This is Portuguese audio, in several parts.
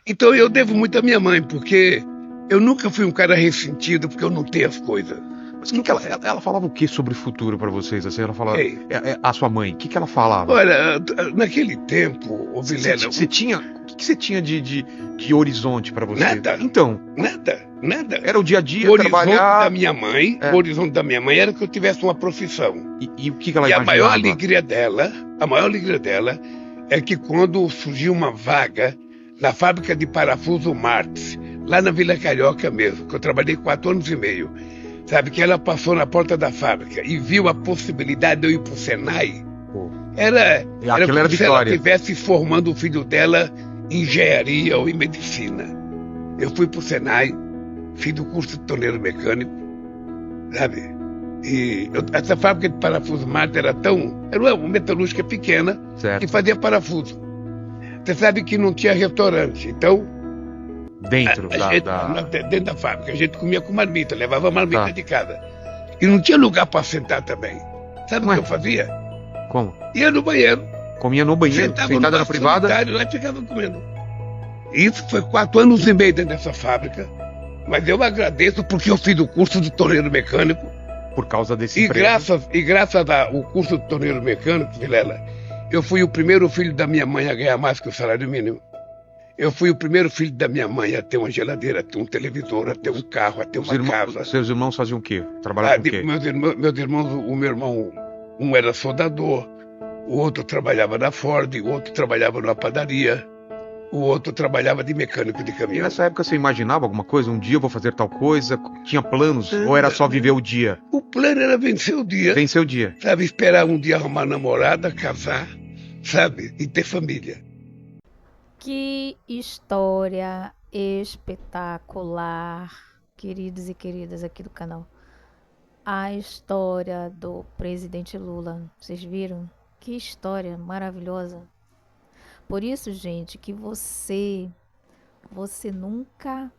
Então eu devo muito à minha mãe, porque eu nunca fui um cara ressentido porque eu não tenho as coisas. Mas que ela falava o que sobre o futuro pra vocês? Assim, ela falava. Ei, A sua mãe, o que ela falava? olha, naquele tempo, ô Vilela, Você tinha. O que você tinha de horizonte pra você? nada, Então, nada. era o dia a O dia, horizonte da trabalhar. minha mãe, o É, horizonte da minha mãe era que eu tivesse uma profissão. e o que ela E imaginava? a maior alegria dela é que quando surgiu uma vaga na fábrica de parafuso Martins, lá na Vila Carioca mesmo, que eu trabalhei 4 anos e meio, sabe, que ela passou na porta da fábrica e viu a possibilidade de eu ir para o Senai, Pô, era aquilo era como se ela vitória. estivesse formando o filho dela em engenharia ou em medicina. Eu fui para o Senai, fiz o curso de torneiro mecânico, sabe? Essa fábrica de parafuso Martins era uma metalúrgica pequena que Certo. fazia parafuso. Você sabe que não tinha restaurante, então Dentro a gente, dentro da fábrica, a gente comia com marmita, levava marmita Tá. de casa. E não tinha lugar para sentar também. Sabe o Ué? que eu fazia? Como? Ia no banheiro, Comia no banheiro, sentava sentada no na vaso privada. sanitário lá e ficava comendo. Isso foi 4 anos e meio dentro dessa fábrica, mas eu agradeço porque eu fiz o curso de torneiro mecânico. Por causa desse E emprego. graças ao curso de torneiro mecânico, Vilela, eu fui o primeiro filho da minha mãe a ganhar mais que o salário mínimo. Eu fui o primeiro filho da minha mãe a ter uma geladeira, a ter um televisor, a ter um carro, a ter uma casa. Seus irmãos faziam o quê? Trabalhavam com o quê? Meus irmãos, o meu irmão, um era soldador, o outro trabalhava na Ford, o outro trabalhava numa padaria, o outro trabalhava de mecânico de E caminhão. nessa época você imaginava alguma coisa? Um dia eu vou fazer tal coisa? Tinha planos? Ou era só viver o dia? O plano era vencer o dia, Vencer o dia. sabe? Esperar um dia arrumar namorada, casar, sabe? E ter família. Que história espetacular, queridos e queridas aqui do canal. A história do presidente Lula, vocês viram? Que história maravilhosa. Por isso, gente, que você nunca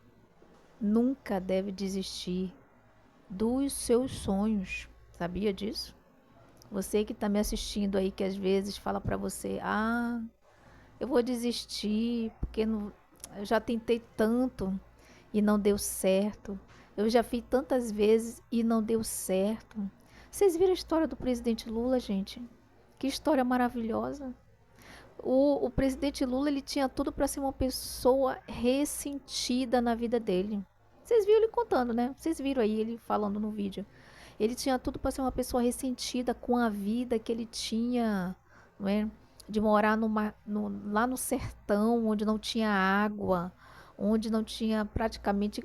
deve desistir dos seus sonhos. Sabia disso? Você que está me assistindo aí, que às vezes fala para você, eu vou desistir, porque eu já tentei tanto e não deu certo. Eu já fiz tantas vezes e não deu certo. Vocês viram a história do presidente Lula, gente? Que história maravilhosa. O presidente Lula, ele tinha tudo para ser uma pessoa ressentida na vida dele. Vocês viram ele contando, né? Vocês viram aí ele falando no vídeo. Ele tinha tudo para ser uma pessoa ressentida com a vida que ele tinha, não é? De morar lá no sertão, onde não tinha água, onde não tinha praticamente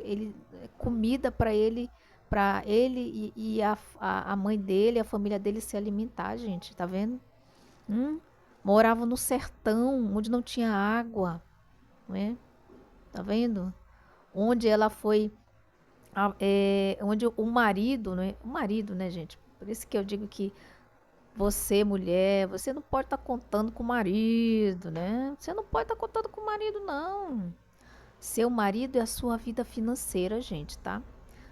comida para ele e a mãe dele, a família dele se alimentar, gente, tá vendo? Moravam no sertão, onde não tinha água, né? Tá vendo? Onde ela foi, onde o marido, né? O marido, né, gente? Por isso que eu digo que você, mulher, você não pode estar contando com o marido, né? Você não pode estar contando com o marido, não. Seu marido é a sua vida financeira, gente, tá?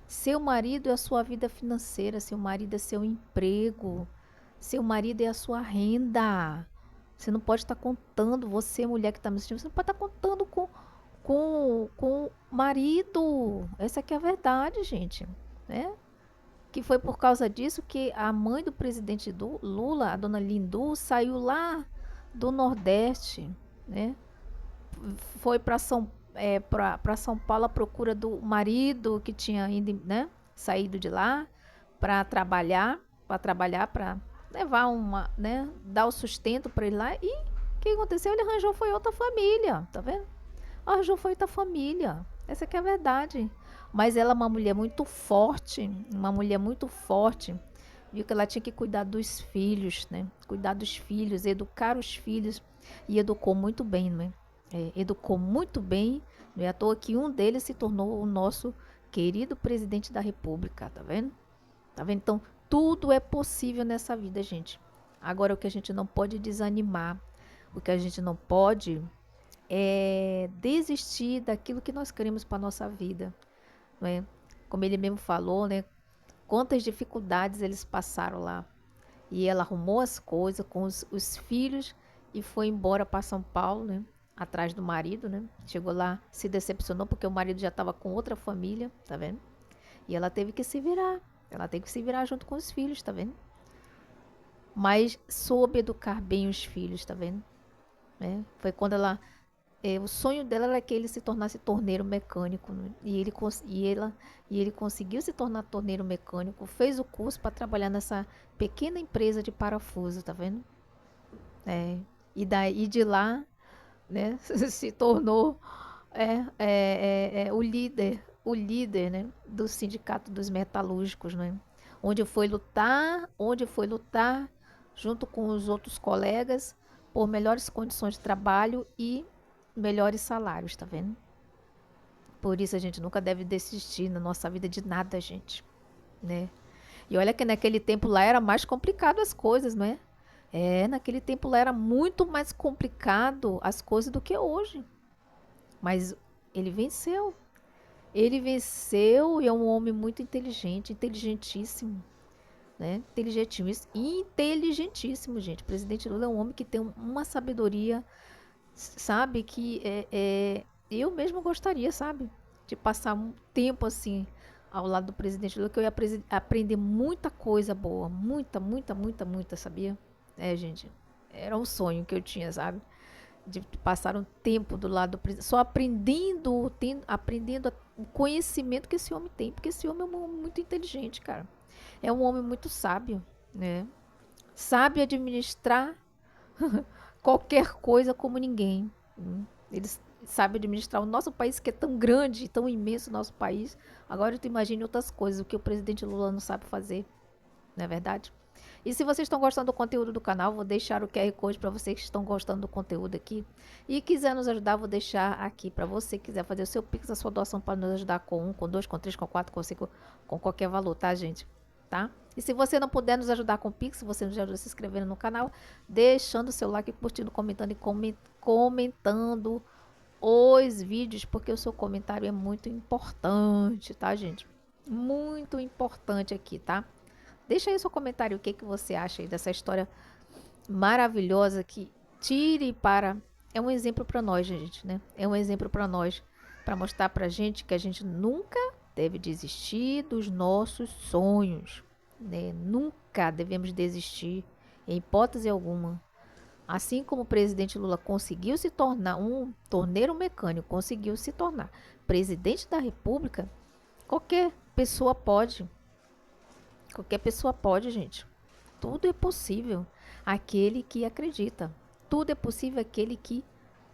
Seu marido é a sua vida financeira, seu marido é seu emprego, seu marido é a sua renda. Você não pode estar contando, você, mulher que está me assistindo, você não pode estar contando com o marido. Essa que é a verdade, gente, né? Que foi por causa disso que a mãe do presidente Lula, a dona Lindu, saiu lá do Nordeste, né? Foi para São Paulo à procura do marido que tinha ido, né? Saído de lá para trabalhar, para levar né? Dar o sustento para ele lá. E o que aconteceu? Ele arranjou foi outra família, tá vendo? Arranjou foi outra família. Essa que é a verdade. Mas ela é uma mulher muito forte, viu que ela tinha que cuidar dos filhos, né? Cuidar dos filhos, educar os filhos, e educou muito bem, né? Educou muito bem, não é à toa que um deles se tornou o nosso querido presidente da República, tá vendo? Tá vendo? Então, tudo é possível nessa vida, gente. Agora, o que a gente não pode desanimar, o que a gente não pode é desistir daquilo que nós queremos para nossa vida. Não é? Como ele mesmo falou, né? Quantas dificuldades eles passaram lá. E ela arrumou as coisas com os filhos e foi embora para São Paulo, né? atrás do marido, né? Chegou lá, se decepcionou porque o marido já estava com outra família, tá vendo? E ela teve que se virar. Ela teve que se virar junto com os filhos, tá vendo? Mas soube educar bem os filhos, tá vendo? Né? Foi quando ela... o sonho dela era que ele se tornasse torneiro mecânico, né? E ele conseguiu se tornar torneiro mecânico, fez o curso para trabalhar nessa pequena empresa de parafuso, tá vendo? E de lá, né, se tornou o líder, né, do sindicato dos metalúrgicos, né? Onde foi lutar junto com os outros colegas por melhores condições de trabalho e melhores salários, tá vendo? Por isso a gente nunca deve desistir na nossa vida de nada, gente, né? E olha que naquele tempo lá era mais complicado as coisas, não é? Naquele tempo lá era muito mais complicado as coisas do que hoje. Mas ele venceu. Ele venceu e é um homem muito inteligente, inteligentíssimo, né? Inteligentíssimo, gente. O presidente Lula é um homem que tem uma sabedoria, sabe? Que eu mesmo gostaria, sabe? De passar um tempo assim ao lado do presidente Lula, que eu ia aprender muita coisa boa. Muita, sabia? Gente. Era um sonho que eu tinha, sabe? De passar um tempo do lado do presidente, só aprendendo o conhecimento que esse homem tem, porque esse homem é um homem muito inteligente, cara. É um homem muito sábio, né? Sabe administrar qualquer coisa como ninguém. Ele sabe administrar o nosso país, que é tão grande, tão imenso o nosso país. Agora tu imagine outras coisas, o que o presidente Lula não sabe fazer, não é verdade? E se vocês estão gostando do conteúdo do canal, vou deixar o QR Code para vocês que estão gostando do conteúdo aqui. E quiser nos ajudar, vou deixar aqui para você que quiser fazer o seu Pix, a sua doação para nos ajudar com 1, com 2, com 3, com 4, com 5, com qualquer valor, tá, gente? Tá? E se você não puder nos ajudar com Pix, você nos ajuda se inscrevendo no canal, deixando o seu like, curtindo, comentando e comentando os vídeos, porque o seu comentário é muito importante, tá, gente? Muito importante aqui, tá? Deixa aí seu comentário, o que você acha aí dessa história maravilhosa que é um exemplo para nós, gente, né? É um exemplo para nós, para mostrar pra gente que a gente nunca deve desistir dos nossos sonhos, né? Nunca devemos desistir, em hipótese alguma. Assim como o presidente Lula conseguiu se tornar um torneiro mecânico, conseguiu se tornar presidente da República, qualquer pessoa pode. Qualquer pessoa pode, gente. Tudo é possível aquele que acredita. Tudo é possível aquele que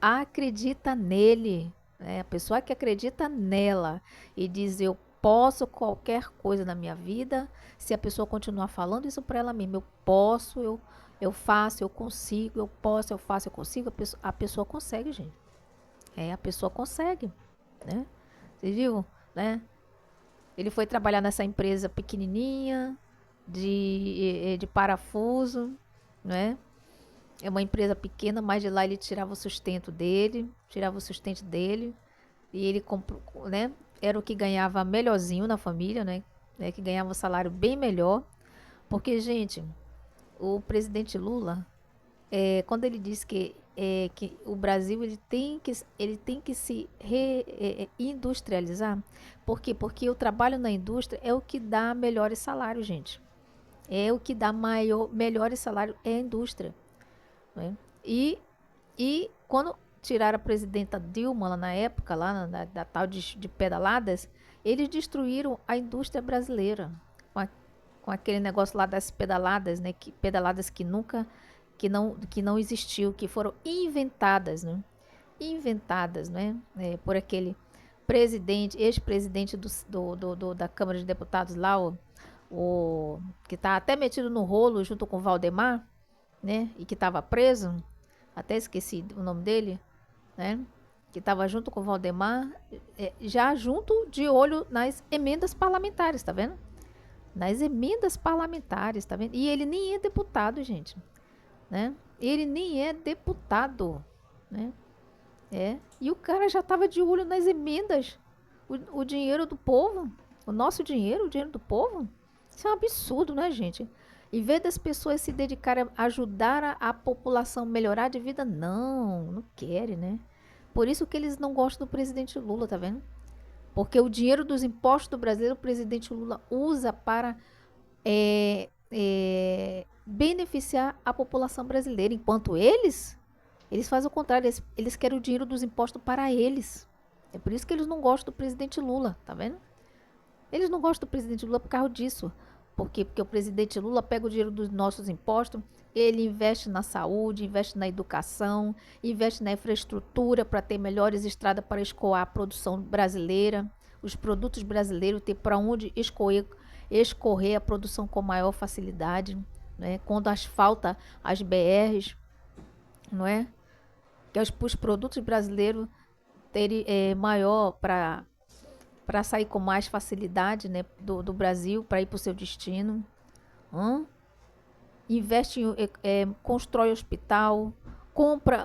acredita nele. A pessoa que acredita nela e diz eu posso qualquer coisa na minha vida. Se a pessoa continuar falando isso para ela mesma, eu posso, eu faço, eu consigo, eu posso, eu faço, eu consigo. A pessoa consegue, gente. A pessoa consegue, né? Você viu, né? Ele foi trabalhar nessa empresa pequenininha de parafuso, né? É uma empresa pequena, mas de lá ele tirava o sustento dele, e ele comprou, né? Era o que ganhava melhorzinho na família, né? Que ganhava um salário bem melhor, porque, gente, o presidente Lula, quando ele diz que o Brasil ele tem que se reindustrializar. Por quê? Porque o trabalho na indústria é o que dá melhores salários, gente. É o que dá melhores salários, é a indústria, né? E quando tiraram a presidenta Dilma lá na época, lá da tal de pedaladas, eles destruíram a indústria brasileira com aquele negócio lá das pedaladas, né? Pedaladas que não existiu, que foram inventadas, né? Inventadas, né? Por aquele ex-presidente da Câmara de Deputados lá, o que tá até metido no rolo junto com o Valdemar, né? E que estava preso, até esqueci o nome dele, né? Que estava junto com o Valdemar, já junto de olho nas emendas parlamentares, tá vendo? Nas emendas parlamentares, tá vendo? E ele nem é deputado, gente, né? Ele nem é deputado, né? E o cara já estava de olho nas emendas, o dinheiro do povo, o nosso dinheiro, o dinheiro do povo. Isso é um absurdo, né, gente? Em vez das pessoas se dedicarem a ajudar a população a melhorar de vida, não querem, né? por isso que eles não gostam do presidente Lula, tá vendo? Porque o dinheiro dos impostos do brasileiro, o presidente Lula usa para beneficiar a população brasileira, enquanto eles fazem o contrário, eles querem o dinheiro dos impostos para eles. É por isso que eles não gostam do presidente Lula, tá vendo? Eles não gostam do presidente Lula por causa disso. Por quê? Porque o presidente Lula pega o dinheiro dos nossos impostos, ele investe na saúde, investe na educação, investe na infraestrutura para ter melhores estradas para escoar a produção brasileira, os produtos brasileiros, ter para onde escorrer a produção com maior facilidade, né? Quando asfalta as BRs, não é? Que os produtos brasileiros terem maior para sair com mais facilidade, né, do Brasil, para ir para o seu destino. Investe, constrói hospital,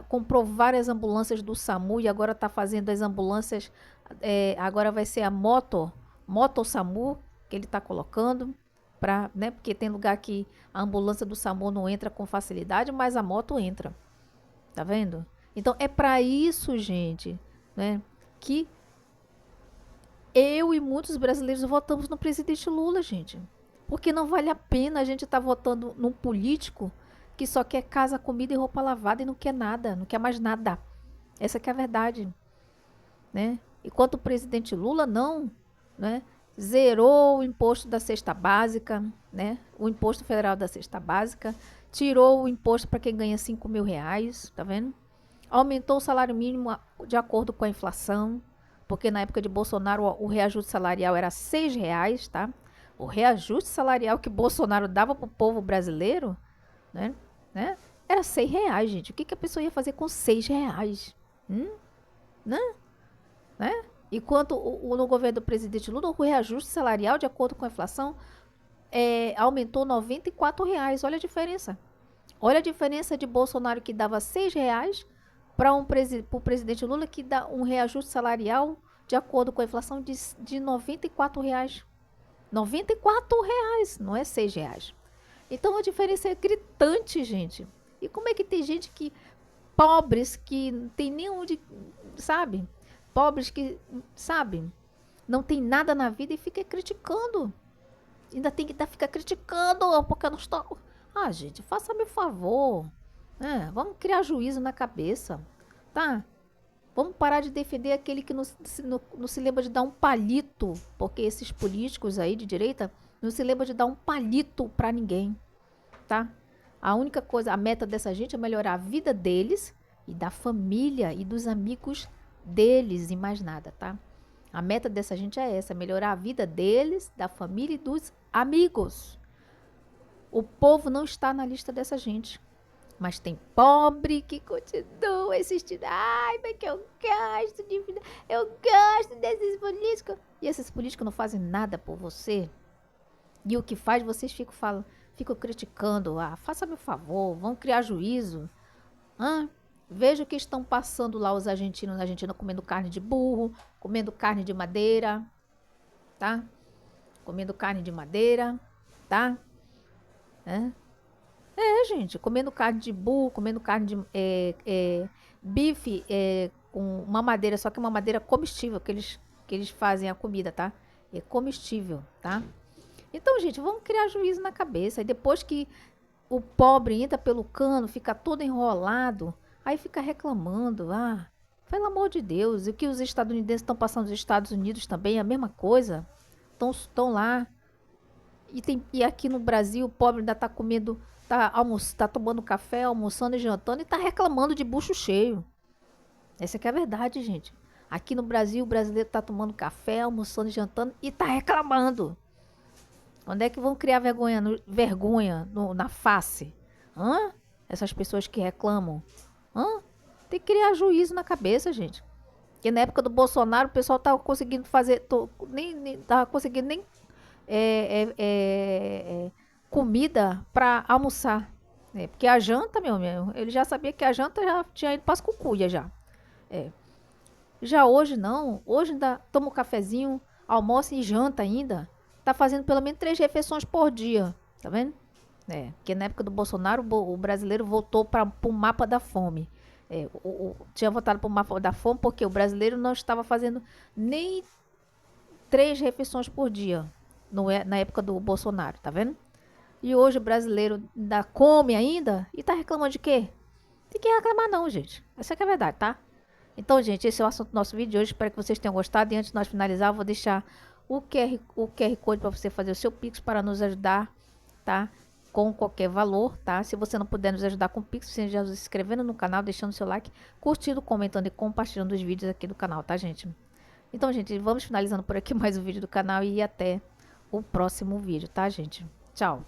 comprou várias ambulâncias do SAMU e agora está fazendo as ambulâncias, agora vai ser a moto SAMU que ele está colocando, né, porque tem lugar que a ambulância do SAMU não entra com facilidade, mas a moto entra. Tá vendo? Então é para isso, gente, né, que eu e muitos brasileiros votamos no presidente Lula, gente. Porque não vale a pena a gente estar votando num político que só quer casa, comida e roupa lavada e não quer nada, não quer mais nada. Essa que é a verdade, né? Enquanto o presidente Lula não, né, zerou o imposto da cesta básica, né? O imposto federal da cesta básica, tirou o imposto para quem ganha 5 mil reais, tá vendo? Aumentou o salário mínimo de acordo com a inflação, porque na época de Bolsonaro o reajuste salarial era R$6, tá? O reajuste salarial que Bolsonaro dava pro povo brasileiro, né? Era R$6, gente. O que a pessoa ia fazer com R$6? Né? Enquanto no governo do presidente Lula, o reajuste salarial, de acordo com a inflação, aumentou R$94. Olha a diferença. Olha a diferença de Bolsonaro, que dava R$6, para o presidente Lula, que dá um reajuste salarial, de acordo com a inflação, de R$94. R$94, não é R$6. Então a diferença é gritante, gente. E como é que tem gente pobres que não tem nenhum de, sabe? Pobres que, sabe, não tem nada na vida e fica criticando. Ainda tem que ficar criticando porque eu não estou... Ah, gente, faça-me o favor. Vamos criar juízo na cabeça, tá? Vamos parar de defender aquele que não se lembra de dar um palito, porque esses políticos aí de direita não se lembram de dar um palito pra ninguém, tá? A única coisa, a meta dessa gente é melhorar a vida deles e da família e dos amigos deles e mais nada, tá? A meta dessa gente é essa, melhorar a vida deles, da família e dos amigos. O povo não está na lista dessa gente. Mas tem pobre que continua existindo. Ai, mas que eu gosto de vida. Eu gosto desses políticos. E esses políticos não fazem nada por você. E o que faz, vocês ficam criticando. Ah, faça-me o favor, vão criar juízo. Veja o que estão passando lá os argentinos na Argentina, comendo carne de burro, comendo carne de madeira, tá? Comendo carne de madeira, tá? Gente, comendo carne de burro, comendo carne de bife com uma madeira, só que uma madeira comestível que eles fazem a comida, tá? É comestível, tá? Então, gente, vamos criar juízo na cabeça. E depois que o pobre entra pelo cano, fica todo enrolado, aí fica reclamando. Ah, pelo amor de Deus, e o que os estadunidenses estão passando nos Estados Unidos também, a mesma coisa. Estão lá. E aqui no Brasil, o pobre ainda está comendo... Tá tomando café, almoçando e jantando e tá reclamando de bucho cheio. Essa que é a verdade, gente. Aqui no Brasil, o brasileiro tá tomando café, almoçando e jantando e tá reclamando. Onde é que vão criar vergonha na face? Essas pessoas que reclamam. Tem que criar juízo na cabeça, gente. Porque na época do Bolsonaro, o pessoal tava conseguindo fazer... tava conseguindo nem... comida para almoçar, porque a janta, meu, ele já sabia que a janta já tinha ido para as cucuias já. Já hoje não, hoje ainda toma um cafezinho, almoça e janta ainda, tá fazendo pelo menos 3 refeições por dia, tá vendo? Porque na época do Bolsonaro o brasileiro voltou para o mapa da fome. Tinha votado por mapa da fome porque o brasileiro não estava fazendo nem 3 refeições por dia na época do Bolsonaro, tá vendo? E hoje o brasileiro ainda come ainda e tá reclamando de quê? Tem que reclamar não, gente. Essa que é a verdade, tá? Então, gente, esse é o assunto do nosso vídeo de hoje. Espero que vocês tenham gostado. E antes de nós finalizar, eu vou deixar o QR Code para você fazer o seu Pix para nos ajudar, tá? Com qualquer valor, tá? Se você não puder nos ajudar com o Pix, você já se inscrevendo no canal, deixando seu like, curtindo, comentando e compartilhando os vídeos aqui do canal, tá, gente? Então, gente, vamos finalizando por aqui mais um vídeo do canal e até o próximo vídeo, tá, gente? Tchau!